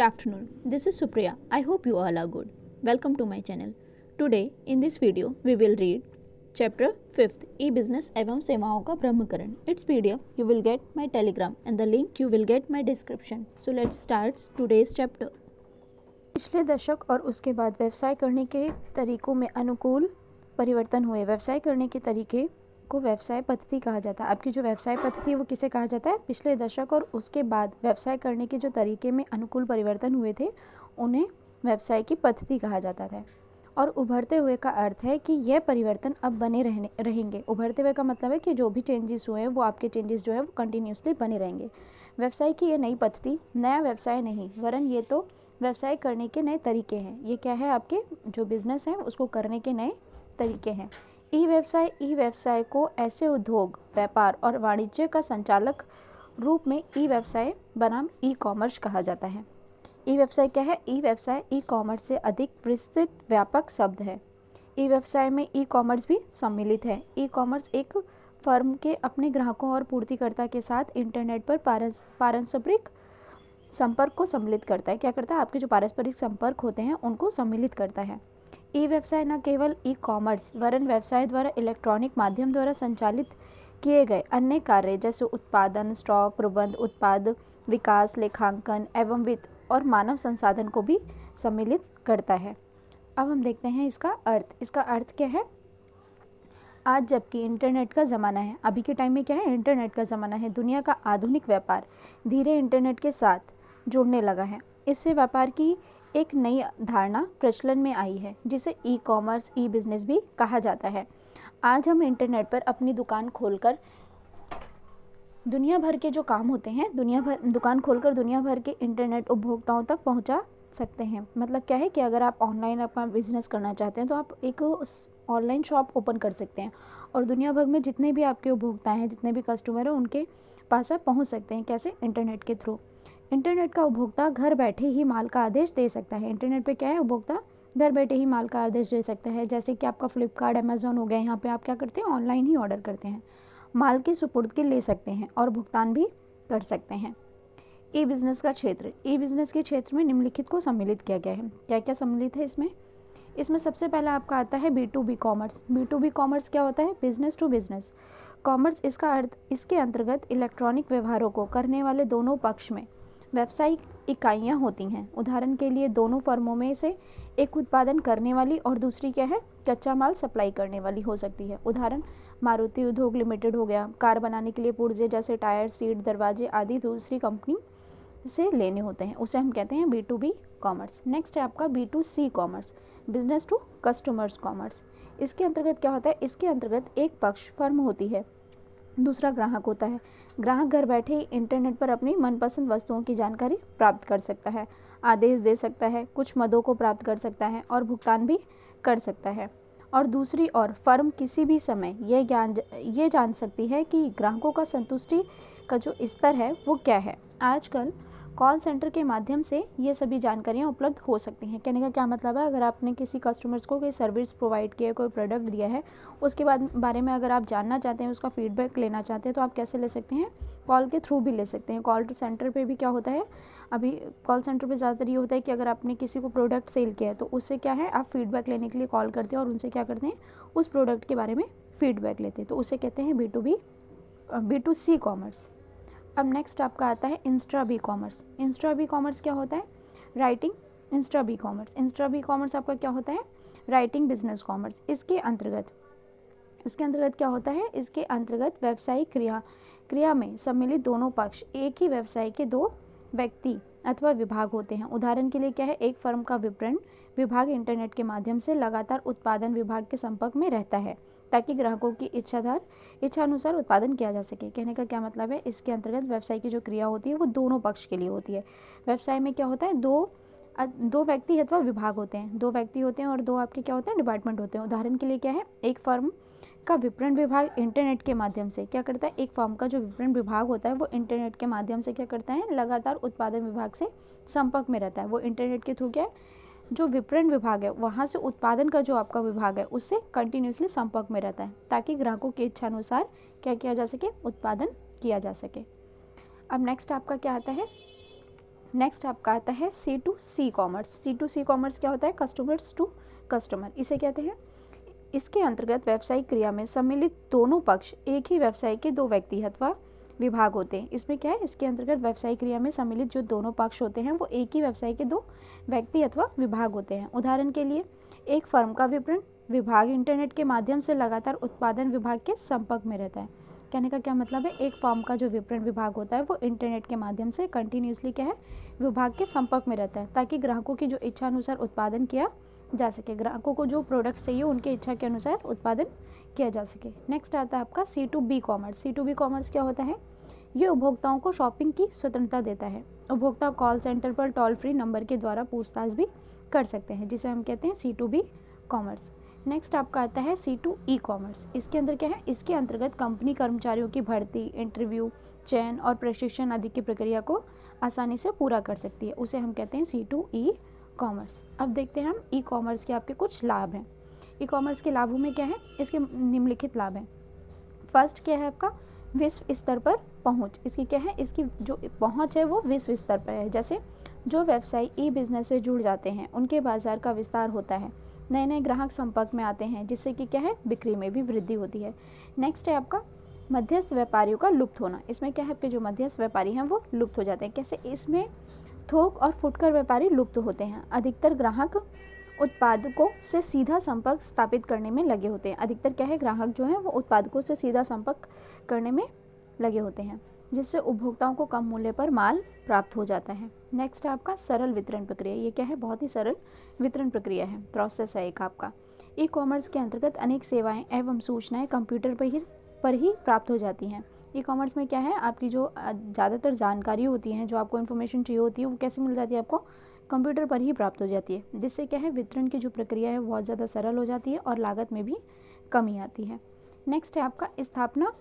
Good afternoon. This is Supriya. I hope you all are good. Welcome to my channel. Today in this video we will read chapter 5th E-Business एवं सेवाओं का ब्रह्मकरण. Its PDF you will get my Telegram and the link you will get my description. So let's start today's chapter. पिछले दशक और उसके बाद व्यवसाय करने के तरीकों में अनुकूल परिवर्तन हुए. व्यवसाय करने के तरीके को व्यवसाय पद्धति कहा जाता है. आपकी जो व्यवसाय पद्धति है वो किसे कहा जाता है? पिछले दशक और उसके बाद व्यवसाय करने के जो तरीके में अनुकूल परिवर्तन हुए थे उन्हें व्यवसाय की पद्धति कहा जाता था. और उभरते हुए का अर्थ है कि यह परिवर्तन अब बने रहेंगे. उभरते हुए का मतलब है कि जो भी चेंजेस हुए हैं वो आपके चेंजेस जो है वो कंटिन्यूसली बने रहेंगे. व्यवसाय की ये नई पद्धति नया व्यवसाय नहीं वरन ये तो व्यवसाय करने के नए तरीके हैं. ये क्या है? आपके जो बिजनेस हैं उसको करने के नए तरीके हैं. ई व्यवसाय को ऐसे उद्योग व्यापार और वाणिज्य का संचालक रूप में ई व्यवसाय बनाम ई कॉमर्स कहा जाता है. ई व्यवसाय क्या है? ई व्यवसाय ई कॉमर्स से अधिक विस्तृत व्यापक शब्द है. ई व्यवसाय में ई कॉमर्स भी सम्मिलित है. ई कॉमर्स एक फर्म के अपने ग्राहकों और पूर्तिकर्ता के साथ इंटरनेट पर पारस्परिक संपर्क को सम्मिलित करता है. क्या करता है? आपके जो पारस्परिक संपर्क होते हैं उनको सम्मिलित करता है. ई व्यवसाय न केवल ई कॉमर्स वरन व्यवसाय द्वारा इलेक्ट्रॉनिक माध्यम द्वारा संचालित किए गए अन्य कार्य जैसे उत्पादन स्टॉक प्रबंध उत्पाद विकास लेखांकन एवं वित्त और मानव संसाधन को भी सम्मिलित करता है. अब हम देखते हैं इसका अर्थ. इसका अर्थ क्या है? आज जबकि इंटरनेट का ज़माना है, अभी के टाइम में क्या है? इंटरनेट का ज़माना है. दुनिया का आधुनिक व्यापार धीरे इंटरनेट के साथ जुड़ने लगा है. इससे व्यापार की एक नई धारणा प्रचलन में आई है जिसे ई कॉमर्स ई बिजनेस भी कहा जाता है. आज हम इंटरनेट पर अपनी दुकान खोलकर दुनिया भर के जो काम होते हैं दुकान खोलकर दुनिया भर के इंटरनेट उपभोक्ताओं तक पहुंचा सकते हैं. मतलब क्या है कि अगर आप ऑनलाइन अपना बिजनेस करना चाहते हैं तो आप एक ऑनलाइन शॉप ओपन कर सकते हैं और दुनिया भर में जितने भी आपके उपभोक्ता हैं जितने भी कस्टमर हैं उनके पास आप पहुँच सकते हैं. कैसे? इंटरनेट के थ्रू. इंटरनेट का उपभोक्ता घर बैठे ही माल का आदेश दे सकता है. इंटरनेट पे क्या है? उपभोक्ता घर बैठे ही माल का आदेश दे सकता है. जैसे कि आपका फ्लिपकार्ट अमेज़ॉन हो गया, यहाँ पे आप क्या करते हैं? ऑनलाइन ही ऑर्डर करते हैं, माल की सुपुर्दगी ले सकते हैं और भुगतान भी कर सकते हैं. ई बिज़नेस का क्षेत्र. ई बिज़नेस के क्षेत्र में निम्नलिखित को सम्मिलित किया गया है. क्या क्या सम्मिलित है इसमें सबसे पहला आपका आता है B2B कॉमर्स. B2B कॉमर्स क्या होता है? Business to business commerce. इसका अर्थ इसके अंतर्गत इलेक्ट्रॉनिक व्यवहारों को करने वाले दोनों पक्ष में व्यावसायिक इकाइयाँ होती हैं. उदाहरण के लिए दोनों फर्मों में से एक उत्पादन करने वाली और दूसरी क्या है? कच्चा माल सप्लाई करने वाली हो सकती है. उदाहरण मारुति उद्योग लिमिटेड हो गया. कार बनाने के लिए पुर्जे जैसे टायर सीट दरवाजे आदि दूसरी कंपनी से लेने होते हैं, उसे हम कहते हैं B2B कॉमर्स. नेक्स्ट है आपका B2C commerce, business to customers commerce. इसके अंतर्गत क्या होता है? इसके अंतर्गत एक पक्ष फर्म होती है, दूसरा ग्राहक होता है. ग्राहक घर बैठे ही इंटरनेट पर अपनी मनपसंद वस्तुओं की जानकारी प्राप्त कर सकता है, आदेश दे सकता है, कुछ मदों को प्राप्त कर सकता है और भुगतान भी कर सकता है. और दूसरी ओर फर्म किसी भी समय ये जान सकती है कि ग्राहकों का संतुष्टि का जो स्तर है वो क्या है. आजकल कॉल सेंटर के माध्यम से ये सभी जानकारियाँ उपलब्ध हो सकती हैं. कहने का क्या मतलब है? अगर आपने किसी कस्टमर्स को कोई सर्विस प्रोवाइड किया है, कोई प्रोडक्ट दिया है, उसके बारे में अगर आप जानना चाहते हैं, उसका फीडबैक लेना चाहते हैं तो आप कैसे ले सकते हैं? कॉल के थ्रू भी ले सकते हैं. कॉल सेंटर पे भी क्या होता है? अभी कॉल सेंटर पे ज़्यादातर ये होता है कि अगर आपने किसी को प्रोडक्ट सेल किया है तो उससे क्या है? आप फीडबैक लेने के लिए कॉल करते हैं और उनसे क्या करते हैं? उस प्रोडक्ट के बारे में फीडबैक लेते हैं. तो उसे कहते हैं B2C कॉमर्स. अब नेक्स्ट आपका आता है insta B commerce. Insta B commerce क्या होता है? राइटिंग इंस्टा बी कॉमर्स आपका क्या होता है? Writing business commerce. इसके अंतर्गत क्या होता है? इसके अंतर्गत व्यवसायिक क्रिया में सम्मिलित दोनों पक्ष एक ही व्यवसाय के दो व्यक्ति अथवा विभाग होते हैं. उदाहरण के लिए क्या है? एक फर्म का विपणन विभाग इंटरनेट के माध्यम से लगातार उत्पादन विभाग के संपर्क में रहता है ताकि ग्राहकों की इच्छानुसार उत्पादन किया जा सके. कहने का क्या मतलब है? इसके अंतर्गत व्यवसाय की जो क्रिया होती है वो दोनों पक्ष के लिए होती है. व्यवसाय में क्या होता है? दो व्यक्ति अथवा विभाग होते हैं. दो व्यक्ति होते हैं और दो आपके क्या होते हैं? डिपार्टमेंट होते हैं. उदाहरण के लिए क्या है? एक फर्म का विपणन विभाग इंटरनेट के माध्यम से क्या करता है? एक फर्म का जो विपणन विभाग होता है वो इंटरनेट के माध्यम से क्या करता है? लगातार उत्पादन विभाग से संपर्क में रहता है. वो इंटरनेट के थ्रू क्या है? जो विपणन विभाग है वहाँ से उत्पादन का जो आपका विभाग है उससे कंटिन्यूसली संपर्क में रहता है ताकि ग्राहकों की इच्छानुसार क्या किया जा सके? उत्पादन किया जा सके. अब नेक्स्ट आपका क्या आता है? नेक्स्ट आपका आता है C2C कॉमर्स। C2C कॉमर्स क्या होता है? कस्टमर्स टू कस्टमर, इसे कहते हैं। इसके अंतर्गत व्यवसायिक क्रिया में सम्मिलित दोनों पक्ष एक ही व्यवसाय के दो व्यक्ति अथवा विभाग होते हैं। इसमें क्या है? इसके अंतर्गत व्यवसायिक क्रिया में सम्मिलित जो दोनों पक्ष होते हैं वो एक ही व्यवसाय के दो व्यक्ति अथवा विभाग होते हैं। उदाहरण के लिए, एक फर्म का विपणन विभाग इंटरनेट के माध्यम से लगातार उत्पादन विभाग के संपर्क में रहता है। कहने का क्या मतलब है? एक फर्म का जो विपणन विभाग होता है वो इंटरनेट के माध्यम से कंटिन्यूसली क्या है? विभाग के संपर्क में रहता है, ताकि ग्राहकों की जो इच्छा अनुसार उत्पादन किया जा सके, ग्राहकों को जो प्रोडक्ट चाहिए उनके इच्छा के अनुसार उत्पादन किया जा सके। नेक्स्ट आता है आपका C2B कॉमर्स। C2B कॉमर्स क्या होता है? ये उपभोक्ताओं को शॉपिंग की स्वतंत्रता देता है। उपभोक्ता कॉल सेंटर पर टोल फ्री नंबर के द्वारा पूछताछ भी कर सकते हैं, जिसे हम कहते हैं C2B कॉमर्स। नेक्स्ट आपका आता है C2E कॉमर्स। इसके अंदर क्या है? इसके अंतर्गत कंपनी कर्मचारियों की भर्ती, इंटरव्यू, चयन और प्रशिक्षण आदि की प्रक्रिया को आसानी से पूरा कर सकती है, उसे हम कहते हैं C2E कॉमर्स। अब देखते हैं हम ई कॉमर्स के आपके कुछ लाभ हैं। ई कॉमर्स के लाभों में क्या है? इसके निम्नलिखित लाभ हैं। फर्स्ट क्या है आपका? विश्व स्तर पर पहुंच। इसकी क्या है? इसकी जो पहुंच है वो विश्व स्तर पर है। जैसे जो व्यवसायी ई बिजनेस से जुड़ जाते हैं उनके बाजार का विस्तार होता है, नए नए ग्राहक संपर्क में आते हैं, जिससे कि क्या है? बिक्री में भी वृद्धि होती है। नेक्स्ट है आपका मध्यस्थ व्यापारियों का लुप्त होना। इसमें क्या है? आपके जो मध्यस्थ व्यापारी हैं वो लुप्त हो जाते हैं। कैसे? इसमें थोक और फुटकर व्यापारी लुप्त होते हैं। अधिकतर ग्राहक उत्पादकों से सीधा संपर्क स्थापित करने में लगे होते हैं। अधिकतर क्या है? ग्राहक जो है वो उत्पादकों से सीधा संपर्क करने में लगे होते हैं, जिससे उपभोक्ताओं को कम मूल्य पर माल प्राप्त हो जाता है। नेक्स्ट है आपका सरल वितरण प्रक्रिया। ये क्या है? बहुत ही सरल वितरण प्रक्रिया है, प्रोसेस है एक आपका। ई कॉमर्स के अंतर्गत अनेक सेवाएं एवं सूचनाएं कंप्यूटर पर ही प्राप्त हो जाती हैं। ई कॉमर्स में क्या है? आपकी जो ज़्यादातर जानकारी होती हैं, जो आपको इन्फॉर्मेशन चाहिए होती है, वो कैसे मिल जाती है? आपको कंप्यूटर पर ही प्राप्त हो जाती है, जिससे क्या है? वितरण की जो प्रक्रिया है वो बहुत ज़्यादा सरल हो जाती है और लागत में भी कमी आती है। नेक्स्ट है आपका स्थापना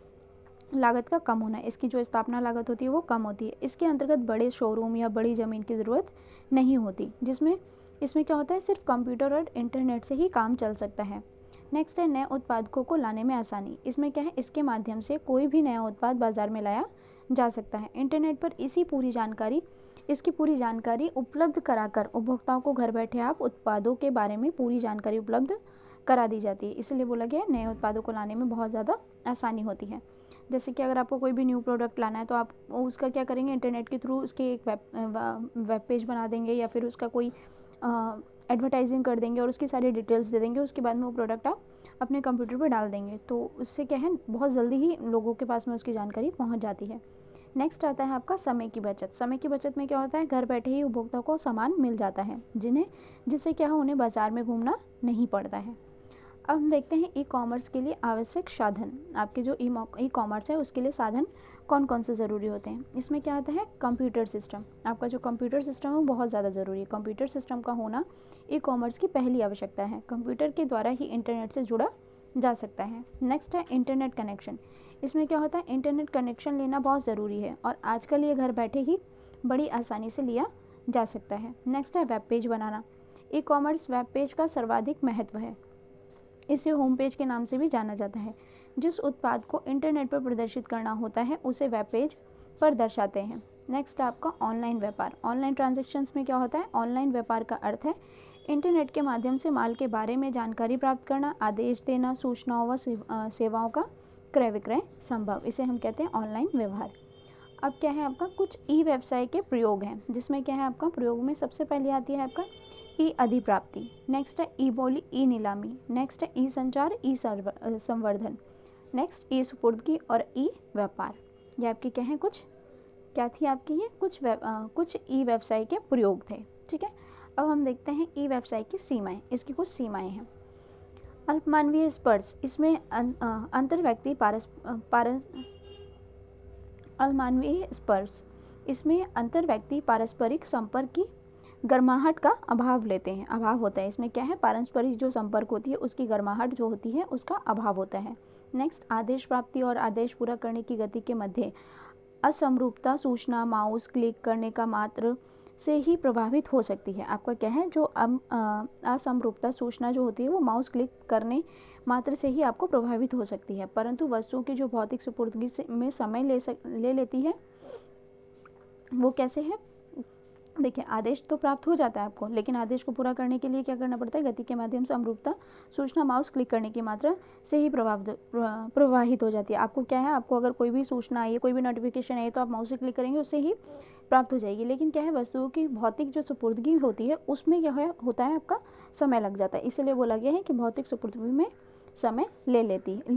लागत का कम होना। इसकी जो स्थापना लागत होती है वो कम होती है। इसके अंतर्गत बड़े शोरूम या बड़ी ज़मीन की ज़रूरत नहीं होती, जिसमें इसमें क्या होता है? सिर्फ कंप्यूटर और इंटरनेट से ही काम चल सकता है। नेक्स्ट है नए उत्पादकों को लाने में आसानी। इसमें क्या है? इसके माध्यम से कोई भी नया उत्पाद बाजार में लाया जा सकता है। इंटरनेट पर इसकी पूरी जानकारी उपलब्ध कराकर उपभोक्ताओं को घर बैठे आप उत्पादों के बारे में पूरी जानकारी उपलब्ध करा दी जाती है। इसलिए बोला गया है नए उत्पादों को लाने में बहुत ज़्यादा आसानी होती है। जैसे कि अगर आपको कोई भी न्यू प्रोडक्ट लाना है तो आप उसका क्या करेंगे? इंटरनेट के थ्रू उसके एक वेब पेज बना देंगे, या फिर उसका कोई एडवर्टाइजिंग कर देंगे और उसकी सारी डिटेल्स दे देंगे। उसके बाद में वो प्रोडक्ट आप अपने कंप्यूटर पर डाल देंगे, तो उससे क्या है? बहुत जल्दी ही लोगों के पास में उसकी जानकारी पहुंच जाती है। नेक्स्ट आता है आपका समय की बचत। समय की बचत में क्या होता है? घर बैठे ही उपभोक्ता को सामान मिल जाता है, जिससे क्या है? उन्हें बाजार में घूमना नहीं पड़ता है। अब हम देखते हैं ई कॉमर्स के लिए आवश्यक साधन। आपके जो ई कॉमर्स है उसके लिए साधन कौन कौन से ज़रूरी होते हैं? इसमें क्या आता है? Computer system. आपका जो कंप्यूटर सिस्टम है वो बहुत ज़्यादा ज़रूरी है। कंप्यूटर सिस्टम का होना ई कॉमर्स की पहली आवश्यकता है। कंप्यूटर के द्वारा ही इंटरनेट से जुड़ा जा सकता है। नेक्स्ट है इंटरनेट कनेक्शन। इसमें क्या होता है? इंटरनेट कनेक्शन लेना बहुत ज़रूरी है और आजकल ये घर बैठे ही बड़ी आसानी से लिया जा सकता है। नेक्स्ट है वेब पेज बनाना। ई कॉमर्स वेब पेज का सर्वाधिक महत्व है। इसे होम पेज के नाम से भी जाना जाता है। जिस उत्पाद को इंटरनेट पर प्रदर्शित करना होता है उसे वेब पेज पर दर्शाते हैं। नेक्स्ट आपका ऑनलाइन व्यापार। ऑनलाइन ट्रांजैक्शंस में क्या होता है? ऑनलाइन व्यापार का अर्थ है इंटरनेट के माध्यम से माल के बारे में जानकारी प्राप्त करना, आदेश देना, सूचनाओं व सेवाओं का क्रय विक्रय संभव। इसे हम कहते हैं ऑनलाइन व्यवहार। अब क्या है आपका? कुछ ई व्यवसाय के प्रयोग हैं, जिसमें क्या है आपका? प्रयोग में सबसे पहले आती है आपका ई अधिप्राप्ति। नेक्स्ट है ई बोली, ई नीलामी। नेक्स्ट है ई संचार, ई संवर्धन। नेक्स्ट ई सुपुर्दगी और ई व्यापार। ये आपके क्या है? क्या थी आपकी? ये कुछ ई व्यवसाय के प्रयोग थे। ठीक है, अब हम देखते हैं ई व्यवसाय की सीमाएं। इसकी कुछ सीमाएं हैं। अल्पमानवीय स्पर्श। इसमें अंतर व्यक्ति अल्पमानवीय स्पर्श। इसमें अंतर व्यक्ति पारस्परिक संपर्क की गर्माहट का अभाव होता है। इसमें क्या है? पारस्परिक जो संपर्क होती है उसकी गर्माहट जो होती है उसका अभाव होता है। नेक्स्ट आदेश प्राप्ति और आदेश पूरा करने की गति के मध्य असमरूपता। सूचना माउस क्लिक करने का मात्र से ही प्रभावित हो सकती है। आपका क्या है? जो असमरूपता सूचना जो होती है वो माउस क्लिक करने मात्र से ही आपको प्रभावित हो सकती है, परंतु वस्तुओं की जो भौतिक सुपुर्दगी में समय ले लेती है वो कैसे है? देखिए आदेश तो प्राप्त हो जाता है आपको, लेकिन आदेश को पूरा करने के लिए क्या करना पड़ता है, गति के माध्यम से अनुरूपता सूचना माउस क्लिक करने की मात्रा से ही प्रवाहित हो जाती है। आपको क्या है, आपको अगर कोई भी सूचना आई है, कोई भी नोटिफिकेशन आई है, तो आप माउस से क्लिक करेंगे, उससे ही प्राप्त हो जाएगी। लेकिन क्या है, वस्तुओं की भौतिक जो सुपुर्दगी होती है उसमें यह होता है आपका समय लग जाता है। इसीलिए बोला गया है कि भौतिक सुपुर्दगी में समय ले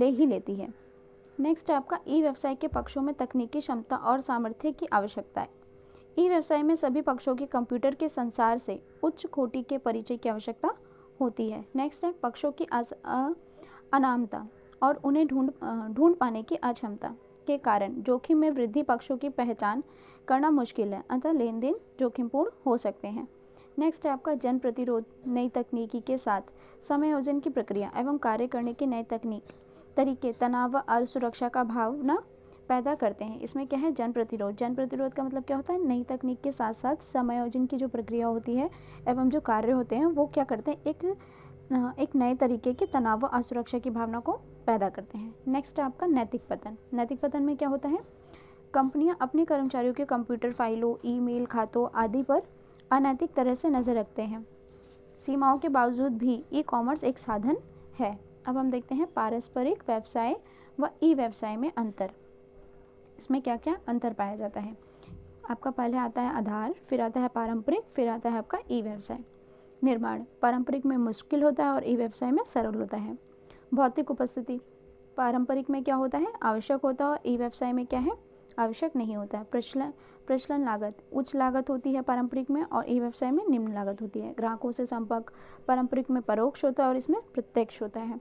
ही लेती है। नेक्स्ट है आपका ई व्यवसाय के पक्षों में तकनीकी क्षमता और सामर्थ्य की आवश्यकता है। ई व्यवसाय में सभी पक्षों के कंप्यूटर के संसार से उच्च कोटि के परिचय की आवश्यकता होती है। नेक्स्ट है पक्षों की अनामता और उन्हें ढूंढ पाने की अक्षमता के कारण जोखिम में वृद्धि पक्षों की पहचान करना मुश्किल है, अतः लेन देन जोखिमपूर्ण हो सकते हैं। नेक्स्ट है आपका जन प्रतिरोध नई तकनीकी के साथ समायोजन की प्रक्रिया एवं कार्य करने की नए तरीके तनाव और सुरक्षा का भावना पैदा करते हैं। इसमें क्या है, जन प्रतिरोध का मतलब क्या होता है, नई तकनीक के साथ साथ समायोजन की जो प्रक्रिया होती है एवं जो कार्य होते हैं वो क्या करते हैं, एक नए तरीके के तनाव व असुरक्षा की भावना को पैदा करते हैं। नेक्स्ट है आपका नैतिक पतन में क्या होता है, कंपनियां अपने कर्मचारियों के कंप्यूटर फाइलों, ईमेल खातों आदि पर अनैतिक तरह से नजर रखते हैं। सीमाओं के बावजूद भी ई कॉमर्स एक साधन है। अब हम देखते हैं पारस्परिक व्यवसाय व ई व्यवसाय में अंतर। इसमें क्या क्या अंतर पाया जाता है। आपका पहले आता है आधार, फिर आता है पारंपरिक, फिर आता है आपका ई व्यवसाय। निर्माण पारंपरिक में मुश्किल होता है और ई व्यवसाय में सरल होता है। भौतिक उपस्थिति पारंपरिक में क्या होता है, आवश्यक होता है, और ई व्यवसाय में क्या है, आवश्यक नहीं होता है। प्रचलन लागत उच्च लागत होती है पारंपरिक में, और ई व्यवसाय में निम्न लागत होती है। ग्राहकों से संपर्क पारंपरिक में परोक्ष होता है और इसमें प्रत्यक्ष होता है।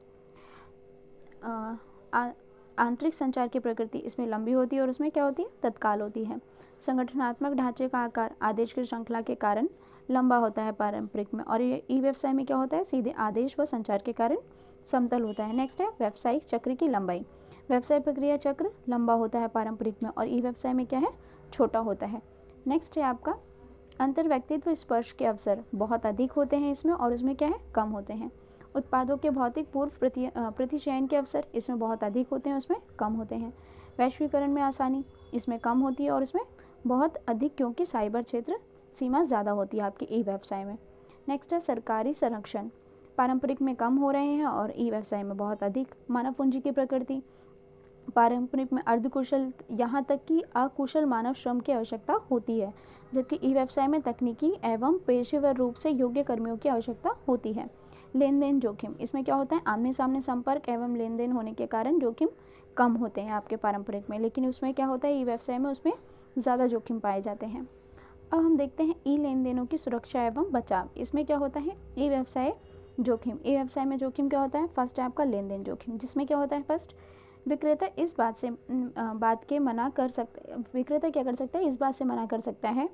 आंतरिक संचार की प्रकृति इसमें लंबी होती है और उसमें क्या होती है, तत्काल होती है। संगठनात्मक ढांचे का आकार आदेश की श्रृंखला के कारण लंबा होता है पारंपरिक में, और ये ई व्यवसाय में क्या होता है, सीधे आदेश व संचार के कारण समतल होता है। नेक्स्ट है व्यावसायिक चक्र की लंबाई। व्यवसाय प्रक्रिया चक्र लंबा होता है पारंपरिक में, और ई व्यवसाय में क्या है, छोटा होता है। नेक्स्ट है आपका अंतर व्यक्तित्व स्पर्श के अवसर बहुत अधिक होते हैं इसमें, और उसमें क्या है, कम होते हैं। उत्पादों के भौतिक पूर्व प्रतिचयन के अवसर इसमें बहुत अधिक होते हैं, उसमें कम होते हैं। वैश्वीकरण में आसानी इसमें कम होती है और इसमें बहुत अधिक, क्योंकि साइबर क्षेत्र सीमा ज़्यादा होती है आपके ई व्यवसाय में। नेक्स्ट है सरकारी संरक्षण पारंपरिक में कम हो रहे हैं और ई व्यवसाय में बहुत अधिक। मानव पूंजी की प्रकृति पारंपरिक में अर्धकुशल यहाँ तक कि अकुशल मानव श्रम की आवश्यकता होती है, जबकि ई व्यवसाय में तकनीकी एवं पेशेवर रूप से योग्य कर्मियों की आवश्यकता होती है। लेन देन जोखिम इसमें क्या होता है, आमने सामने संपर्क एवं लेन देन होने के कारण जोखिम कम होते हैं आपके पारंपरिक में, लेकिन उसमें क्या होता है, ई व्यवसाय में उसमें ज़्यादा जोखिम पाए जाते हैं। अब हम देखते हैं ई लेन देनों की सुरक्षा एवं बचाव। इसमें क्या होता है, ई व्यवसाय जोखिम। ई व्यवसाय में जोखिम क्या होता है, फर्स्ट है आपका लेन देन जोखिम, जिसमें क्या होता है, फर्स्ट विक्रेता इस बात के मना कर सकता है, विक्रेता क्या कर सकता है, इस बात से मना कर सकता है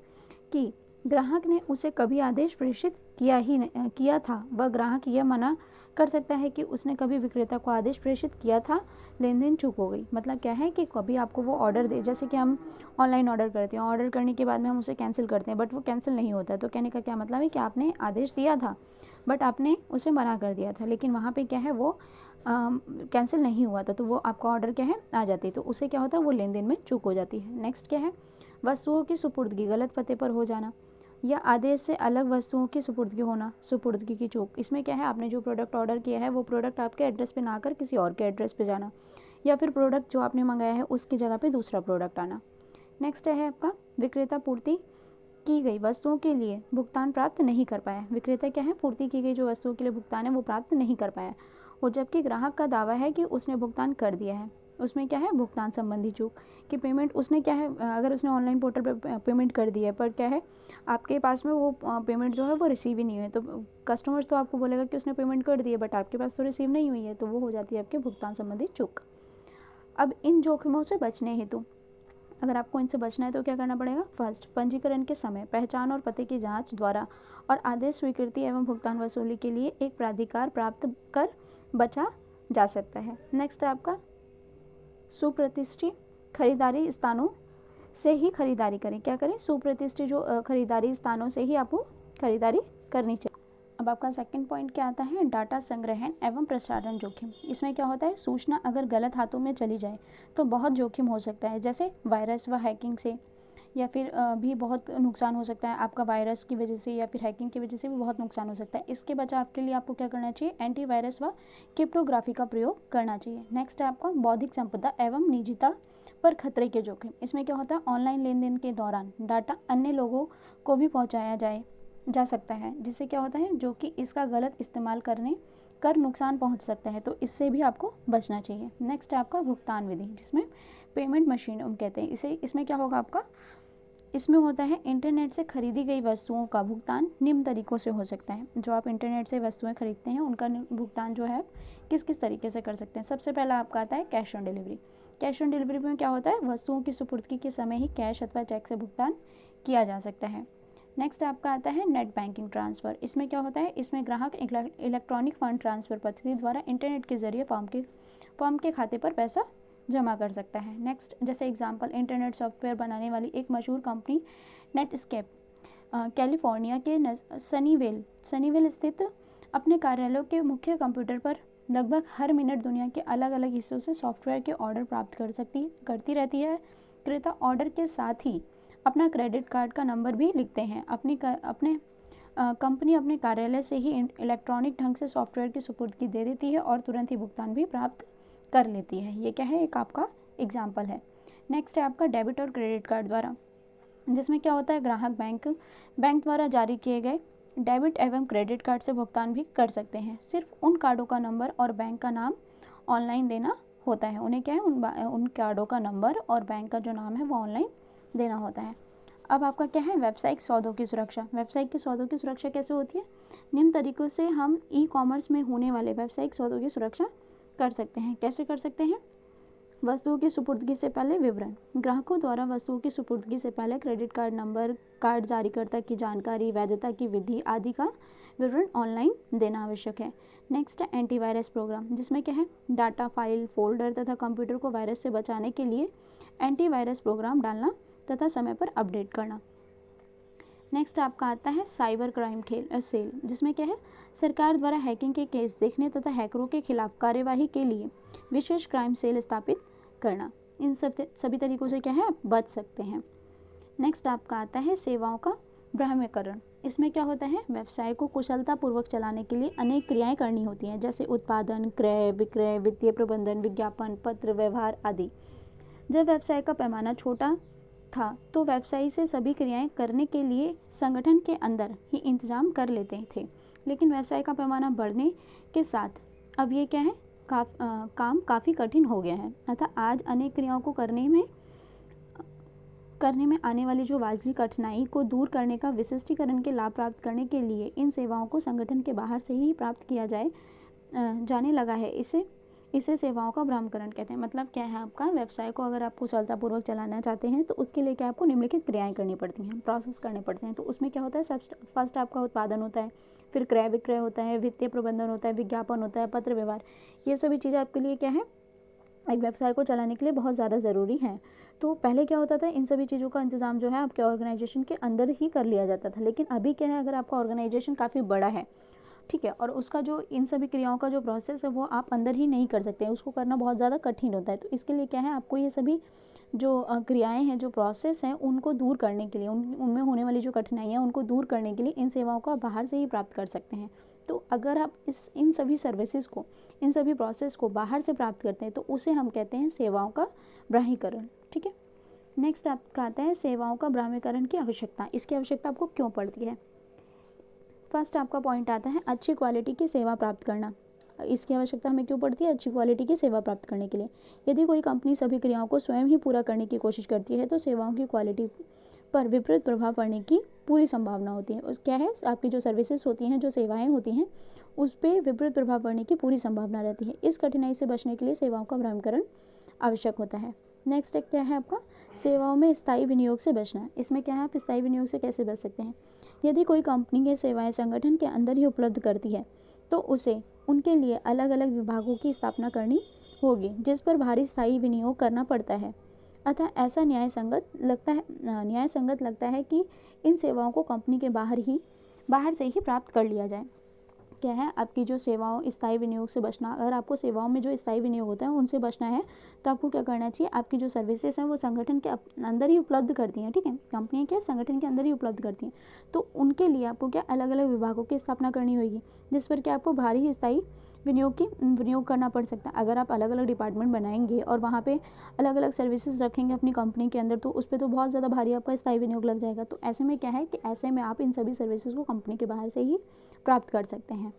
कि ग्राहक ने उसे कभी आदेश प्रेषित किया था। वह ग्राहक यह मना कर सकता है कि उसने कभी विक्रेता को आदेश प्रेषित किया था, लेन देन चूक हो गई। मतलब क्या है कि कभी आपको वो ऑर्डर दे, जैसे कि हम ऑनलाइन ऑर्डर करते हैं, ऑर्डर करने के बाद में हम उसे कैंसिल करते हैं, बट वो कैंसिल नहीं होता है। तो कहने का क्या मतलब है कि आपने आदेश दिया था बट आपने उसे मना कर दिया था, लेकिन वहाँ पे क्या है, वो कैंसिल नहीं हुआ था, तो वो आपका ऑर्डर क्या है, आ जाती है, तो उसे क्या होता है, वो लेन देन में चूक हो जाती है। नेक्स्ट क्या है, वस्तुओं की सुपुर्दगी गलत पते पर हो जाना या आदेश से अलग वस्तुओं की सुपुर्दगी होना, सुपुर्दगी की चूक। इसमें क्या है, आपने जो प्रोडक्ट ऑर्डर किया है वो प्रोडक्ट आपके एड्रेस पे ना आकर किसी और के एड्रेस पे जाना, या फिर प्रोडक्ट जो आपने मंगाया है उसकी जगह पे दूसरा प्रोडक्ट आना। नेक्स्ट है आपका विक्रेता पूर्ति की गई वस्तुओं के लिए भुगतान प्राप्त नहीं कर पाया। विक्रेता क्या है, पूर्ति की गई जो वस्तुओं के लिए भुगतान है वो प्राप्त नहीं कर पाया, और जबकि ग्राहक का दावा है कि उसने भुगतान कर दिया है। उसमें क्या है, भुगतान संबंधी चूक कि पेमेंट उसने क्या है, अगर उसने ऑनलाइन पोर्टल पर पेमेंट कर दी है पर क्या है, आपके पास में वो पेमेंट जो है वो रिसीव ही नहीं हुई, तो कस्टमर्स तो आपको बोलेगा कि उसने पेमेंट कर दी है बट आपके पास तो रिसीव नहीं हुई है, तो वो हो जाती है आपके भुगतान संबंधी चूक। अब इन जोखिमों से बचने हेतु, अगर आपको इनसे बचना है तो क्या करना पड़ेगा, फर्स्ट पंजीकरण के समय पहचान और पते की जांच द्वारा और आदेश स्वीकृति एवं भुगतान वसूली के लिए एक प्राधिकार प्राप्त कर बचा जा सकता है। नेक्स्ट है आपका सुप्रतिष्ठित खरीदारी स्थानों से ही खरीदारी करें। क्या करें, सुप्रतिष्ठित जो खरीदारी स्थानों से ही आपको खरीदारी करनी चाहिए। अब आपका सेकंड पॉइंट क्या आता है, डाटा संग्रहण एवं प्रसारण जोखिम। इसमें क्या होता है, सूचना अगर गलत हाथों में चली जाए तो बहुत जोखिम हो सकता है, जैसे वायरस व हैकिंग से, या फिर भी बहुत नुकसान हो सकता है आपका वायरस की वजह से या फिर हैकिंग की वजह से भी बहुत नुकसान हो सकता है। इसके बचाव के लिए आपको क्या करना चाहिए, एंटीवायरस व क्रिप्टोग्राफी का प्रयोग करना चाहिए। नेक्स्ट है आपका बौद्धिक संपदा एवं निजता पर खतरे के जोखिम। इसमें क्या होता है, ऑनलाइन लेन देन के दौरान डाटा अन्य लोगों को भी पहुँचाया जा सकता है, जिससे क्या होता है जो कि इसका गलत इस्तेमाल कर नुकसान पहुंच सकता है, तो इससे भी आपको बचना चाहिए। नेक्स्ट है आपका भुगतान विधि, जिसमें पेमेंट मशीन हम कहते हैं इसे। इसमें क्या होगा आपका, इसमें होता है इंटरनेट से खरीदी गई वस्तुओं का भुगतान निम्न तरीकों से हो सकता है। जो आप इंटरनेट से वस्तुएं खरीदते हैं उनका भुगतान जो है किस किस तरीके से कर सकते हैं। सबसे पहला आपका आता है cash on delivery. Cash on delivery में क्या होता है, वस्तुओं की सुपुर्दगी के समय ही कैश अथवा चेक से भुगतान किया जा सकता है। नेक्स्ट आपका आता है नेट बैंकिंग ट्रांसफ़र। इसमें क्या होता है, इसमें ग्राहक इलेक्ट्रॉनिक फंड ट्रांसफ़र पद्धति द्वारा इंटरनेट के जरिए फर्म के खाते पर पैसा जमा कर सकता है। नेक्स्ट जैसे एग्जांपल, इंटरनेट सॉफ्टवेयर बनाने वाली एक मशहूर कंपनी नेटस्केप कैलिफोर्निया के सनीवेल स्थित अपने कार्यालयों के मुख्य कंप्यूटर पर लगभग हर मिनट दुनिया के अलग अलग हिस्सों से सॉफ्टवेयर के ऑर्डर प्राप्त करती रहती है। क्रेता ऑर्डर के साथ ही अपना क्रेडिट कार्ड का नंबर भी लिखते हैं। कंपनी अपने कार्यालय से ही इलेक्ट्रॉनिक ढंग से सॉफ्टवेयर की सुपुर्दगी दे देती है और तुरंत ही भुगतान भी प्राप्त कर लेती है। ये क्या है, एक आपका एग्जाम्पल है। नेक्स्ट है आपका डेबिट और क्रेडिट कार्ड द्वारा, जिसमें क्या होता है ग्राहक बैंक द्वारा जारी किए गए डेबिट एवं क्रेडिट कार्ड से भुगतान भी कर सकते हैं। सिर्फ उन कार्डों का नंबर और बैंक का नाम ऑनलाइन देना होता है। उन्हें क्या है, उन कार्डों का नंबर और बैंक का जो नाम है वो ऑनलाइन देना होता है। अब आपका क्या है, व्यावसायिक सौदों की सुरक्षा। व्यावसायिक के सौदों की सुरक्षा कैसे होती है, निम्न तरीकों से हम ई कॉमर्स में होने वाले व्यावसायिक सौदों की सुरक्षा कर सकते हैं। कैसे कर सकते हैं, वस्तुओं की सुपुर्दगी से पहले विवरण। ग्राहकों द्वारा वस्तुओं की सुपुर्दगी से पहले क्रेडिट कार्ड नंबर, कार्ड जारीकर्ता की जानकारी, वैधता की विधि आदि का विवरण ऑनलाइन देना आवश्यक है। नेक्स्ट है एंटीवायरस प्रोग्राम, जिसमें क्या है डाटा, फाइल, फोल्डर तथा कंप्यूटर को वायरस से बचाने के लिए एंटीवायरस प्रोग्राम डालना तथा समय पर अपडेट करना। नेक्स्ट आपका आता है साइबर क्राइम सेल, जिसमें क्या है सरकार द्वारा हैकिंग के केस देखने तथा हैकरों के खिलाफ कार्यवाही के लिए विशेष क्राइम सेल स्थापित करना। इन सभी तरीकों से क्या है आप बच सकते हैं। नेक्स्ट आपका आता है सेवाओं का ब्राह्मीकरण। इसमें क्या होता है, व्यवसाय को कुशलतापूर्वक चलाने के लिए अनेक क्रियाएं करनी होती हैं, जैसे उत्पादन, क्रय विक्रय, वित्तीय प्रबंधन, विज्ञापन, पत्र व्यवहार आदि। जब व्यवसाय का पैमाना छोटा था तो व्यवसायी से सभी क्रियाएं करने के लिए संगठन के अंदर ही इंतजाम कर लेते थे, लेकिन व्यवसाय का पैमाना बढ़ने के साथ अब ये क्या है काम काफ़ी कठिन हो गया है। अतः आज अनेक क्रियाओं को करने में आने वाली जो वाजिब कठिनाई को दूर करने का विशिष्टीकरण के लाभ प्राप्त करने के लिए इन सेवाओं को संगठन के बाहर से ही प्राप्त किया जाने लगा है। इसे सेवाओं का ब्राह्मीकरण कहते हैं। मतलब क्या है, आपका व्यवसाय को अगर आप कुशलतापूर्वक चलाना चाहते हैं तो उसके लिए क्या आपको निम्नलिखित क्रियाएं करनी पड़ती हैं, प्रोसेस करने पड़ते हैं। तो उसमें क्या होता है, फर्स्ट आपका उत्पादन होता है, फिर क्रय विक्रय होता है, वित्तीय प्रबंधन होता है, विज्ञापन होता है, पत्र व्यवहार। ये सभी चीज़ें आपके लिए क्या है, एक व्यवसाय को चलाने के लिए बहुत ज़्यादा ज़रूरी है। तो पहले क्या होता था, इन सभी चीज़ों का इंतजाम जो है आपके ऑर्गेनाइजेशन के अंदर ही कर लिया जाता था। लेकिन अभी क्या है, अगर आपका ऑर्गेनाइजेशन काफ़ी बड़ा है, ठीक है, और उसका जो इन सभी क्रियाओं का जो प्रोसेस है वो आप अंदर ही नहीं कर सकते हैं, उसको करना बहुत ज़्यादा कठिन होता है। तो इसके लिए क्या है, आपको ये सभी जो क्रियाएं हैं, जो प्रोसेस हैं, उनको दूर करने के लिए, उनमें होने वाली जो कठिनाइयाँ उनको दूर करने के लिए इन सेवाओं को आप बाहर से ही प्राप्त कर सकते हैं। तो अगर आप इन सभी सर्विसेज को, इन सभी प्रोसेस को बाहर से प्राप्त करते हैं तो उसे हम कहते हैं सेवाओं का ब्राह्मीकरण। ठीक है, नेक्स्ट आपका आता है सेवाओं का ब्राह्मीकरण की आवश्यकता। इसकी आवश्यकता आपको क्यों पड़ती है। फर्स्ट आपका पॉइंट आता है अच्छी क्वालिटी की सेवा प्राप्त करना। इसकी आवश्यकता हमें क्यों पड़ती है, अच्छी क्वालिटी की सेवा प्राप्त करने के लिए। यदि कोई कंपनी सभी क्रियाओं को स्वयं ही पूरा करने की कोशिश करती है तो सेवाओं की क्वालिटी पर विपरीत प्रभाव पड़ने की पूरी संभावना होती है। उस क्या है, आपकी जो सर्विसेज होती हैं, जो सेवाएं होती हैं, उस पर विपरीत प्रभाव पड़ने की पूरी संभावना रहती है। इस कठिनाई से बचने के लिए सेवाओं का ब्राह्मीकरण आवश्यक होता है। नेक्स्ट एक क्या है आपका, सेवाओं में स्थायी विनियोग से बचना। इसमें क्या है, आप स्थायी विनियोग से कैसे बच सकते हैं। यदि कोई कंपनी ये सेवाएं संगठन के अंदर ही उपलब्ध करती है तो उसे उनके लिए अलग अलग विभागों की स्थापना करनी होगी, जिस पर भारी स्थायी विनियोग करना पड़ता है। अतः ऐसा न्याय संगत लगता है कि इन सेवाओं को कंपनी के बाहर से ही प्राप्त कर लिया जाए। क्या है, आपकी जो सेवाओं स्थायी विनियोग से बचना। अगर आपको सेवाओं में जो स्थायी विनियोग होता है उनसे बचना है तो आपको क्या करना चाहिए, आपकी जो सर्विसेज हैं वो संगठन के अंदर ही उपलब्ध करती हैं, ठीक है, कंपनियां क्या संगठन के अंदर ही उपलब्ध करती हैं। तो उनके लिए आपको क्या अलग अलग विभागों की स्थापना करनी होगी, जिस पर क्या आपको भारी स्थायी विनियोग करना पड़ सकता है। अगर आप अलग अलग डिपार्टमेंट बनाएंगे और वहाँ पे अलग अलग सर्विसेज रखेंगे अपनी कंपनी के अंदर, तो उस पर तो बहुत ज़्यादा भारी आपका स्थायी विनियोग लग जाएगा। तो ऐसे में क्या है कि ऐसे में आप इन सभी सर्विसेज को कंपनी के बाहर से ही प्राप्त कर सकते हैं।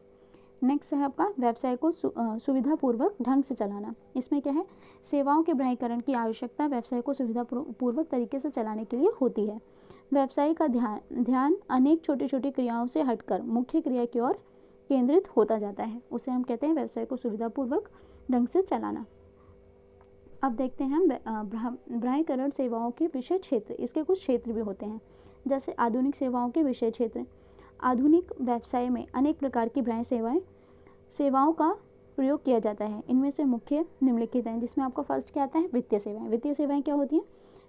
नेक्स्ट है आपका व्यवसाय को सुविधापूर्वक ढंग से चलाना। इसमें क्या है, सेवाओं के बढ़ाईकरण की आवश्यकता व्यवसाय को सुविधापूर्वक तरीके से चलाने के लिए होती है। व्यवसाय का ध्यान अनेक छोटी छोटी क्रियाओं से हटकर मुख्य क्रिया की ओर केंद्रित होता जाता है। उसे हम कहते हैं व्यवसाय को सुविधापूर्वक ढंग से चलाना। अब देखते हैं हम बढ़ाईकरण सेवाओं के विषय क्षेत्र। इसके कुछ क्षेत्र भी होते हैं, जैसे आधुनिक सेवाओं के विषय क्षेत्र। आधुनिक व्यवसाय में अनेक प्रकार की बढ़ाई सेवाओं का प्रयोग किया जाता है। इनमें से मुख्य निम्नलिखित हैं, जिसमें आपका फर्स्ट क्या आता है, वित्तीय सेवाएं। वित्तीय सेवाएं क्या होती हैं,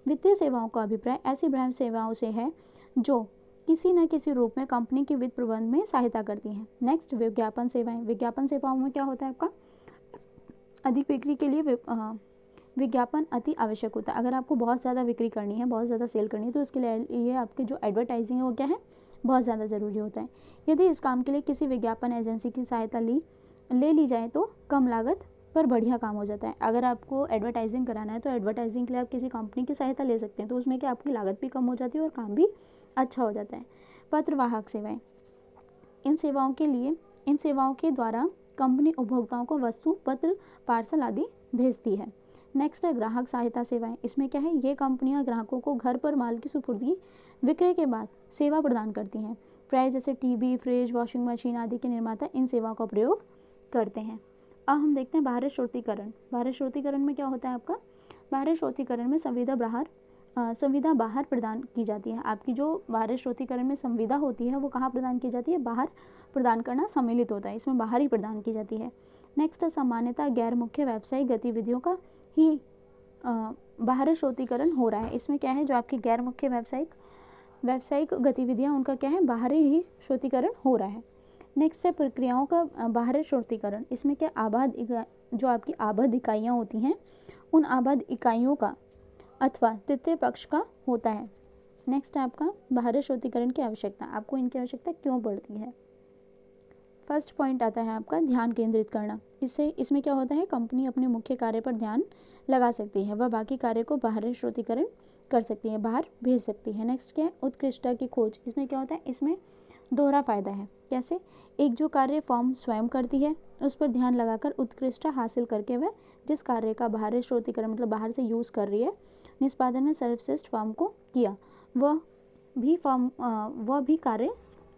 वित्तीय सेवाओं का अभिप्राय ऐसी बढ़ाई सेवाओं से है जो किसी न किसी रूप में कंपनी के वित्त प्रबंधन में सहायता करती हैं। नेक्स्ट, विज्ञापन सेवाएं। विज्ञापन सेवाओं में क्या होता है आपका, अधिक बिक्री के लिए विज्ञापन अति आवश्यक होता है। अगर आपको बहुत ज़्यादा बिक्री करनी है, बहुत ज़्यादा सेल करनी है, तो इसके लिए ये आपके जो एडवर्टाइजिंग है वो क्या है, बहुत ज़्यादा ज़रूरी होता है। यदि इस काम के लिए किसी विज्ञापन एजेंसी की सहायता ले ली जाए तो कम लागत पर बढ़िया काम हो जाता है। अगर आपको एडवर्टाइजिंग कराना है तो एडवर्टाइजिंग के लिए आप किसी कंपनी की सहायता ले सकते हैं, तो उसमें क्या आपकी लागत भी कम हो जाती है और काम भी अच्छा हो जाता है। पत्रवाहक सेवाएं। इन सेवाओं के द्वारा कंपनी उपभोक्ताओं को वस्तु, पत्र, पार्सल आदि भेजती है। नेक्स्ट है ग्राहक सहायता सेवाएं। इसमें क्या है, ये कंपनियां ग्राहकों को घर पर माल की सुपुर्दगी, विक्रय के बाद सेवा प्रदान करती हैं। प्राय जैसे टीवी, फ्रिज, वॉशिंग मशीन आदि के निर्माता इन सेवाओं का प्रयोग करते हैं। अब हम देखते हैं बाह्य स्रोतीकरण। बाह्य स्रोतीकरण में क्या होता है आपका, बाह्य स्रोतीकरण में संविदा बाहर प्रदान की जाती है। आपकी जो बाह्य स्रोतीकरण में संविदा होती है वो कहाँ प्रदान की जाती है, बाहर प्रदान करना सम्मिलित होता है, इसमें बाहर ही प्रदान की जाती है। नेक्स्ट है सामान्यतः गैर मुख्य व्यावसायिक गतिविधियों का ही बाह्य स्रोतीकरण हो रहा है। इसमें क्या है, जो आपकी गैर मुख्य व्यावसायिक गतिविधियां उनका क्या है, बाहरी ही स्रोतीकरण हो रहा है। नेक्स्ट है प्रक्रियाओं का बाहरी स्रोतीकरण। इसमें क्या जो आपकी आबद्ध इकाइयाँ होती हैं उन आबद्ध इकाइयों का अथवा तृतीय पक्ष का होता है। नेक्स्ट है आपका बाहरी स्रोतीकरण की आवश्यकता। आपको इनकी आवश्यकता क्यों पड़ती है। फर्स्ट पॉइंट आता है आपका ध्यान केंद्रित करना। इसमें क्या होता है, कंपनी अपने मुख्य कार्य पर ध्यान लगा सकती है, वह बाकी कार्य को बाहरी स्रोतीकरण कर सकती है, बाहर भेज सकती है। नेक्स्ट क्या है, उत्कृष्टता की खोज। इसमें क्या होता है, इसमें दोहरा फायदा है। कैसे, एक जो कार्य फर्म स्वयं करती है उस पर ध्यान लगाकर उत्कृष्टता हासिल करके वह जिस कार्य का बाहरी स्रोतीकरण मतलब बाहर से यूज़ कर रही है, निष्पादन में सर्वश्रेष्ठ फर्म को किया, वह भी कार्य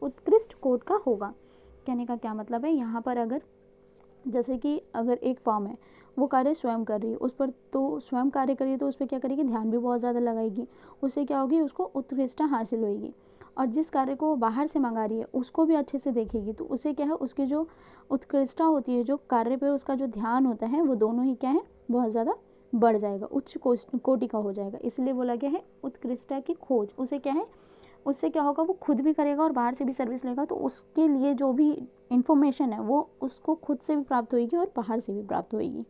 उत्कृष्ट कोट का होगा। कहने का क्या मतलब है, यहाँ पर अगर जैसे कि अगर एक फर्म है वो कार्य स्वयं कर रही है, उस पर तो स्वयं कार्य करिए तो उस पर क्या करेगी, ध्यान भी बहुत ज़्यादा लगाएगी, उससे क्या होगी, उसको उत्कृष्टता हासिल होगी। और जिस कार्य को बाहर से मंगा रही है उसको भी अच्छे से देखेगी, तो उससे क्या है, उसकी जो उत्कृष्टता होती है, जो कार्य पे उसका जो ध्यान होता है, वो दोनों ही क्या है, बहुत ज़्यादा बढ़ जाएगा, उच्च कोटि का हो जाएगा। इसलिए बोला गया है उत्कृष्टता की खोज। उसे क्या है, उससे क्या होगा, वो खुद भी करेगा और बाहर से भी सर्विस लेगा, तो उसके लिए जो भी इंफॉर्मेशन है वो उसको खुद से भी प्राप्त होगी और बाहर से भी प्राप्त होगी।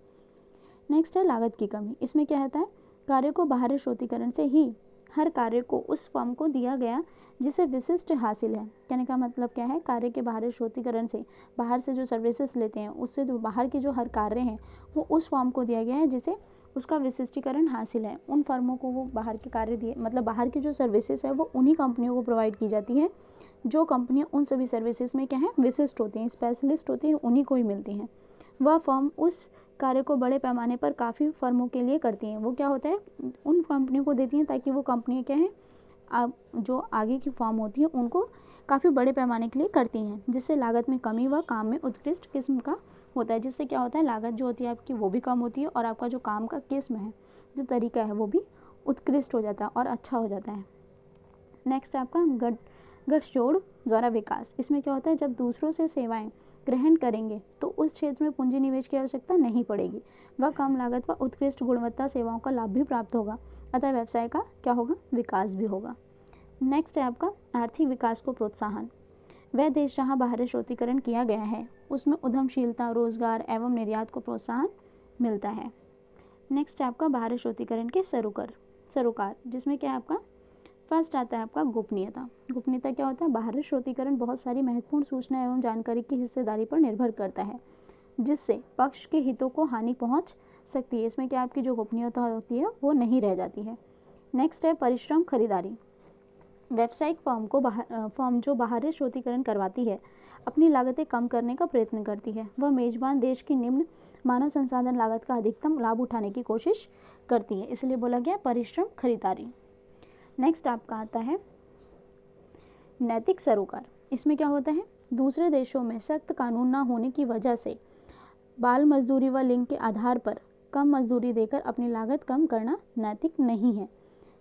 नेक्स्ट है लागत की कमी। इसमें क्या होता है, कार्य को बाहरी स्रोतीकरण से ही हर कार्य को उस फर्म को दिया गया जिसे विशिष्ट हासिल है। कहने का मतलब क्या है, कार्य के बाहरी स्रोतीकरण से बाहर से जो सर्विसेज लेते हैं उससे तो बाहर के जो हर कार्य हैं वो उस फर्म को दिया गया है जिसे उसका विशिष्टीकरण हासिल है। उन फर्मों को वो बाहर के कार्य दिए, मतलब बाहर की जो सर्विसेज है वो उन्हीं कंपनियों को प्रोवाइड की जाती है। जो कंपनियां उन सभी सर्विसेज में क्या है, विशिष्ट होती हैं, स्पेशलिस्ट होती हैं, उन्हीं को ही मिलती हैं। वह फर्म उस कार्य को बड़े पैमाने पर काफ़ी फर्मों के लिए करती हैं। वो क्या होता है, उन कंपनियों को देती हैं ताकि वो कंपनियाँ क्या है, जो आगे की फर्म होती है उनको काफ़ी बड़े पैमाने के लिए करती हैं, जिससे लागत में कमी व काम में उत्कृष्ट किस्म का होता है। जिससे क्या होता है, लागत जो होती है आपकी वो भी कम होती है और आपका जो काम का किस्म है, जो तरीका है, वो भी उत्कृष्ट हो जाता है और अच्छा हो जाता है। नेक्स्ट है आपका गठजोड़ द्वारा विकास। इसमें क्या होता है, जब दूसरों से सेवाएं ग्रहण करेंगे तो उस क्षेत्र में पूंजी निवेश की आवश्यकता नहीं पड़ेगी, वह कम लागत व उत्कृष्ट गुणवत्ता सेवाओं का लाभ भी प्राप्त होगा, अतः व्यवसाय का क्या होगा, विकास भी होगा। नेक्स्ट है आपका आर्थिक विकास को प्रोत्साहन। वह देश जहाँ बाहरी स्रोतीकरण किया गया है उसमें उद्यमशीलता, रोजगार एवं निर्यात को प्रोत्साहन मिलता है। नेक्स्ट है आपका बाहरी स्रोतीकरण के सरोकार, जिसमें क्या है आपका फर्स्ट आता है आपका गोपनीयता। गोपनीयता क्या होता है? बाहरी स्रोतीकरण बहुत सारी महत्वपूर्ण सूचना एवं जानकारी की हिस्सेदारी पर निर्भर करता है, जिससे पक्ष के हितों को हानि पहुंच सकती है। इसमें क्या आपकी जो गोपनीयता होती है वो नहीं रह जाती है। नेक्स्ट है परिश्रम खरीदारी। व्यावसायिक फर्म जो बाहरी स्रोतीकरण करवाती है अपनी लागतें कम करने का प्रयत्न करती है। वह मेजबान देश की निम्न मानव संसाधन लागत का अधिकतम लाभ उठाने की कोशिश करती है, इसलिए बोला गया परिश्रम खरीदारी। नेक्स्ट आपका आता है नैतिक सरोकार। इसमें क्या होता है? दूसरे देशों में सख्त कानून न होने की वजह से बाल मजदूरी व लिंग के आधार पर कम मजदूरी देकर अपनी लागत कम करना नैतिक नहीं है।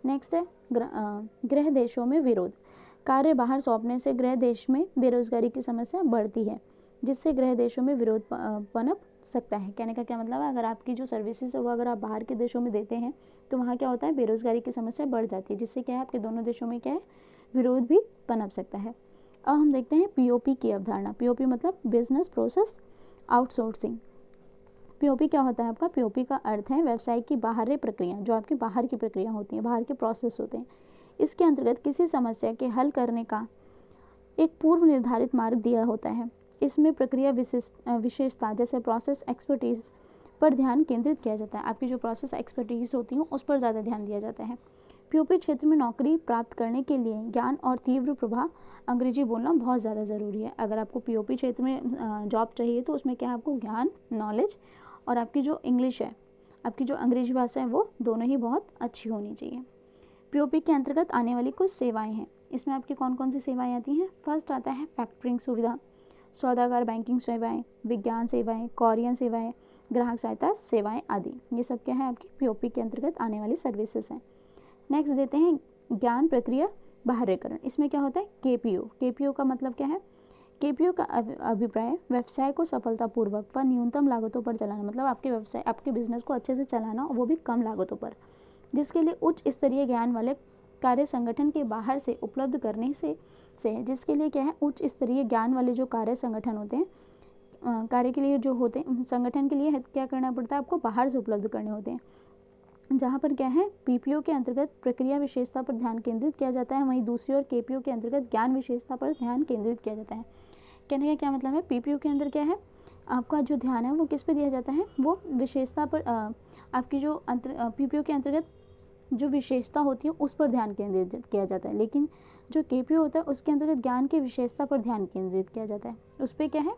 नेक्स्ट है गृह देशों में विरोध। कार्य बाहर सौंपने से गृह देश में बेरोजगारी की समस्या बढ़ती है, जिससे गृह देशों में विरोध पनप सकता है। कहने का क्या मतलब है? अगर आपकी जो सर्विसेज है वो अगर आप बाहर के देशों में देते हैं तो वहाँ क्या होता है? बेरोजगारी की समस्या बढ़ जाती है, जिससे क्या है आपके दोनों देशों में क्या है? विरोध भी पनप सकता है। अब हम देखते हैं पीओपी की अवधारणा। पीओपी मतलब बिजनेस प्रोसेस आउटसोर्सिंग। पीओपी क्या होता है आपका? पीओपी का अर्थ है व्यवसाय की बाहरी प्रक्रिया, जो आपकी बाहर की प्रक्रिया होती है, बाहर के प्रोसेस होते हैं। इसके अंतर्गत किसी समस्या के हल करने का एक पूर्व निर्धारित मार्ग दिया होता है। इसमें प्रक्रिया विशेषता जैसे प्रोसेस एक्सपर्टीज पर ध्यान केंद्रित किया जाता है। आपकी जो प्रोसेस एक्सपर्टीज होती है उस पर ज़्यादा ध्यान दिया जाता है। पीओपी क्षेत्र में नौकरी प्राप्त करने के लिए ज्ञान और तीव्र प्रभाव अंग्रेजी बोलना बहुत ज़्यादा ज़रूरी है। अगर आपको पीओपी क्षेत्र में जॉब चाहिए तो उसमें क्या है? आपको ज्ञान, नॉलेज और आपकी जो इंग्लिश है, आपकी जो अंग्रेजी भाषा है वो दोनों ही बहुत अच्छी होनी चाहिए। पीओपी के अंतर्गत आने वाली कुछ सेवाएं हैं। इसमें आपकी कौन कौन सी सेवाएं आती हैं? फर्स्ट आता है फैक्टरिंग सुविधा, सौदागर बैंकिंग सेवाएं, विज्ञान सेवाएं, कोरियन सेवाएं, ग्राहक सहायता सेवाएं आदि। ये सब क्या है? आपकी पीओपी के अंतर्गत आने वाली सर्विसेज हैं। नेक्स्ट देते हैं ज्ञान प्रक्रिया बाहरीकरण। इसमें क्या होता है? केपीओ। केपीओ का मतलब क्या है? केपीओ का अभिप्राय व्यवसाय को सफलतापूर्वक व न्यूनतम लागतों पर चलाना, मतलब आपके व्यवसाय, आपके बिजनेस को अच्छे से चलाना, वो भी कम लागतों पर, जिसके लिए उच्च स्तरीय ज्ञान वाले कार्य संगठन के बाहर से उपलब्ध करने से जिसके लिए क्या है? उच्च स्तरीय ज्ञान वाले जो कार्य संगठन होते हैं, कार्य के लिए जो होते हैं संगठन के लिए क्या करना पड़ता है? आपको बाहर से उपलब्ध करने होते हैं। जहाँ पर क्या है? पीपीओ के अंतर्गत प्रक्रिया विशेषता पर ध्यान केंद्रित किया जाता है, वहीं दूसरी ओर केपीओ के अंतर्गत ज्ञान विशेषता पर ध्यान केंद्रित किया जाता है। कहने का क्या मतलब है? पीपीओ के अंदर क्या है? आपका जो ध्यान है वो किस पे दिया जाता है? वो विशेषता पर, आपकी जो पीपीओ के अंतर्गत जो विशेषता होती है उस पर ध्यान केंद्रित किया जाता है, लेकिन जो केपीओ होता है उसके अंतर्गत ज्ञान की विशेषता पर ध्यान केंद्रित किया जाता है। उस पर क्या है?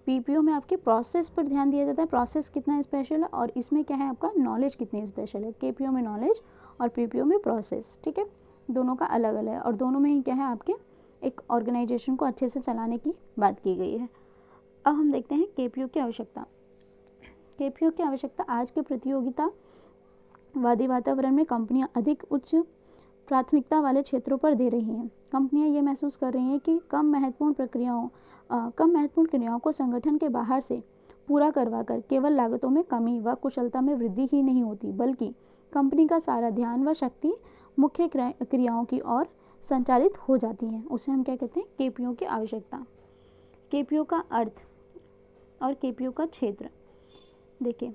पीपीओ में आपके प्रोसेस पर ध्यान दिया जाता है, प्रोसेस कितना स्पेशल है, और इसमें क्या है? आपका नॉलेज कितनी स्पेशल है। केपीओ में नॉलेज और पीपीओ में प्रोसेस, ठीक है, दोनों का अलग अलग है, और दोनों में ही क्या है? आपके एक ऑर्गेनाइजेशन को अच्छे से चलाने की बात की गई है। अब हम देखते हैं केपीओ की आवश्यकता। केपीओ की आवश्यकता आज के प्रतियोगितावादी वातावरण में कंपनियां अधिक उच्च प्राथमिकता वाले क्षेत्रों पर दे रही हैं। कंपनियां ये महसूस कर रही हैं कि कम महत्वपूर्ण क्रियाओं को संगठन के बाहर से पूरा करवाकर केवल लागतों में कमी व कुशलता में वृद्धि ही नहीं होती, बल्कि कंपनी का सारा ध्यान व शक्ति मुख्य क्रियाओं की ओर संचालित हो जाती है। उसे हम क्या कहते हैं? केपीओ की आवश्यकता। केपीओ का अर्थ और केपीओ का क्षेत्र। देखिए,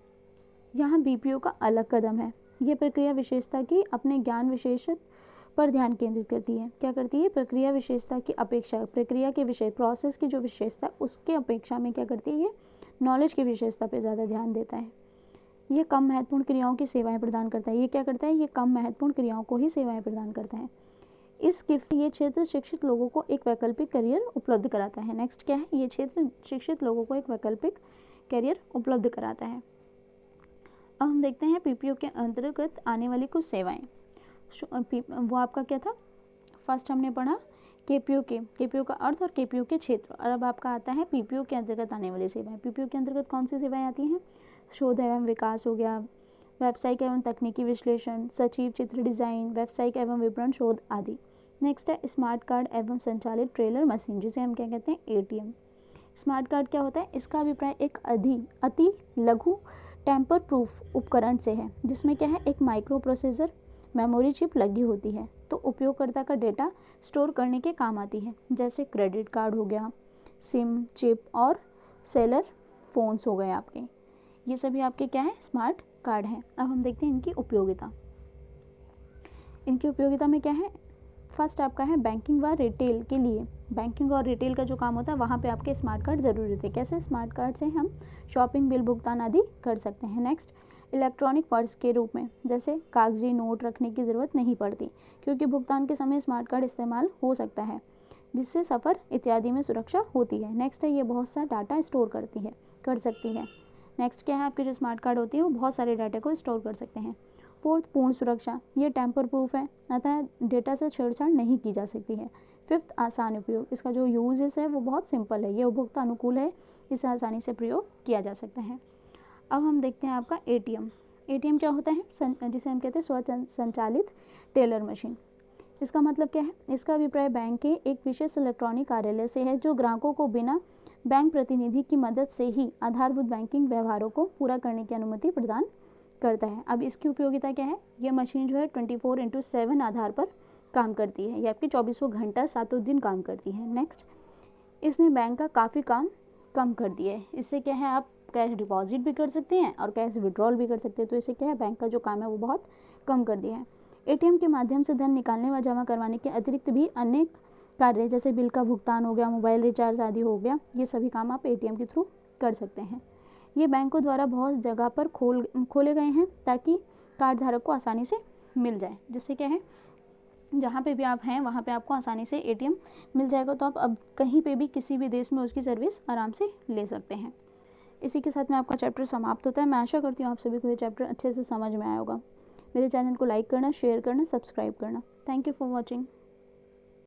यहाँ बीपीओ का अलग कदम है। ये प्रक्रिया विशेषता की अपने ज्ञान विशेषत पर ध्यान केंद्रित करती है। क्या करती है? प्रक्रिया विशेषता की अपेक्षा, प्रक्रिया के विषय, प्रोसेस की जो विशेषता उसके अपेक्षा में क्या करती है? ये नॉलेज की विशेषता पर ज़्यादा ध्यान देता है। ये कम महत्वपूर्ण क्रियाओं की सेवाएं प्रदान करता है। ये क्या करता है? ये कम महत्वपूर्ण क्रियाओं को ही सेवाएं प्रदान करता है। ये क्षेत्र शिक्षित लोगों को एक वैकल्पिक करियर उपलब्ध कराता है। नेक्स्ट क्या है? ये क्षेत्र शिक्षित लोगों को एक वैकल्पिक करियर उपलब्ध कराता है। अब हम देखते हैं पीपीओ के अंतर्गत आने वाली कुछ सेवाएं। वो आपका क्या था? फर्स्ट हमने पढ़ा केपीओ का अर्थ और केपीओ के क्षेत्र, और अब आपका आता है पीपीओ के अंतर्गत आने वाली सेवाएं। पीपीओ के अंतर्गत कौन सी सेवाएं आती हैं? शोध एवं विकास हो गया, व्यावसायिक एवं तकनीकी विश्लेषण, सचिव चित्र डिजाइन, व्यावसायिक एवं विपणन शोध आदि। नेक्स्ट है स्मार्ट कार्ड एवं संचालित ट्रेलर मशीन, जिसे हम क्या कहते हैं? एटीएम। स्मार्ट कार्ड क्या होता है? इसका अभिप्राय एक अति लघु टेम्पर प्रूफ उपकरण से है, जिसमें क्या है? एक माइक्रो प्रोसेसर मेमोरी चिप लगी होती है, तो उपयोगकर्ता का डेटा स्टोर करने के काम आती है, जैसे क्रेडिट कार्ड हो गया, सिम, चिप और सेलर फ़ोन्स हो गए आपके। ये सभी आपके क्या है, स्मार्ट कार्ड हैं। अब हम देखते हैं इनकी उपयोगिता। इनकी उपयोगिता में क्या है, फर्स्ट आपका है बैंकिंग व रिटेल के लिए। बैंकिंग और रिटेल का जो काम होता है वहाँ पे आपके स्मार्ट कार्ड ज़रूरी होते हैं। कैसे, स्मार्ट कार्ड से हम शॉपिंग, बिल भुगतान आदि कर सकते हैं। नेक्स्ट, इलेक्ट्रॉनिक पर्स के रूप में, जैसे कागजी नोट रखने की ज़रूरत नहीं पड़ती, क्योंकि भुगतान के समय स्मार्ट कार्ड इस्तेमाल हो सकता है, जिससे सफ़र इत्यादि में सुरक्षा होती है। नेक्स्ट है, ये बहुत सा डाटा स्टोर कर सकती है। नेक्स्ट क्या है, आपके जो स्मार्ट कार्ड होती है वो बहुत सारे डाटा को स्टोर कर सकते हैं। फोर्थ, पूर्ण सुरक्षा, ये टेम्पर प्रूफ है, अतः डेटा से छेड़छाड़ नहीं की जा सकती है। फिफ्थ, आसान उपयोग, इसका जो यूजेस है वो बहुत सिंपल है, ये उपभोक्ता अनुकूल है, इसे आसानी से प्रयोग किया जा सकता है। अब हम देखते हैं आपका एटीएम। एटीएम क्या होता है, जिसे हम कहते हैं स्वयं संचालित टेलर मशीन। इसका मतलब क्या है, इसका अभिप्राय बैंक के एक विशेष इलेक्ट्रॉनिक कार्यालय से है, जो ग्राहकों को बिना बैंक प्रतिनिधि की मदद से ही आधारभूत बैंकिंग व्यवहारों को पूरा करने की अनुमति प्रदान करता है। अब इसकी उपयोगिता क्या है, यह मशीन जो है 24/7 आधार पर काम करती है, ये आपके 24 घंटा 7 दिन काम करती है। नेक्स्ट, इसने बैंक का काफ़ी काम कम कर दिया है। इससे क्या है, आप कैश डिपॉजिट भी कर सकते हैं और कैश विड्रॉल भी कर सकते हैं, तो इससे क्या है, बैंक का जो काम है वो बहुत कम कर दिया है। एटीएम के माध्यम से धन निकालने व जमा करवाने के अतिरिक्त भी अनेक कार्य, जैसे बिल का भुगतान हो गया, मोबाइल रिचार्ज आदि हो गया, ये सभी काम आप एटीएम के थ्रू कर सकते हैं। ये बैंकों द्वारा बहुत जगह पर खोले गए हैं, ताकि कार्ड धारक को आसानी से मिल जाए, जिससे क्या है, जहाँ पे भी आप हैं वहाँ पे आपको आसानी से एटीएम मिल जाएगा, तो आप अब कहीं पे भी किसी भी देश में उसकी सर्विस आराम से ले सकते हैं। इसी के साथ में आपका चैप्टर समाप्त होता है। मैं आशा करती हूँ आप सभी को ये चैप्टर अच्छे से समझ में आया होगा। मेरे चैनल को लाइक करना, शेयर करना, सब्सक्राइब करना। Thank you for watching.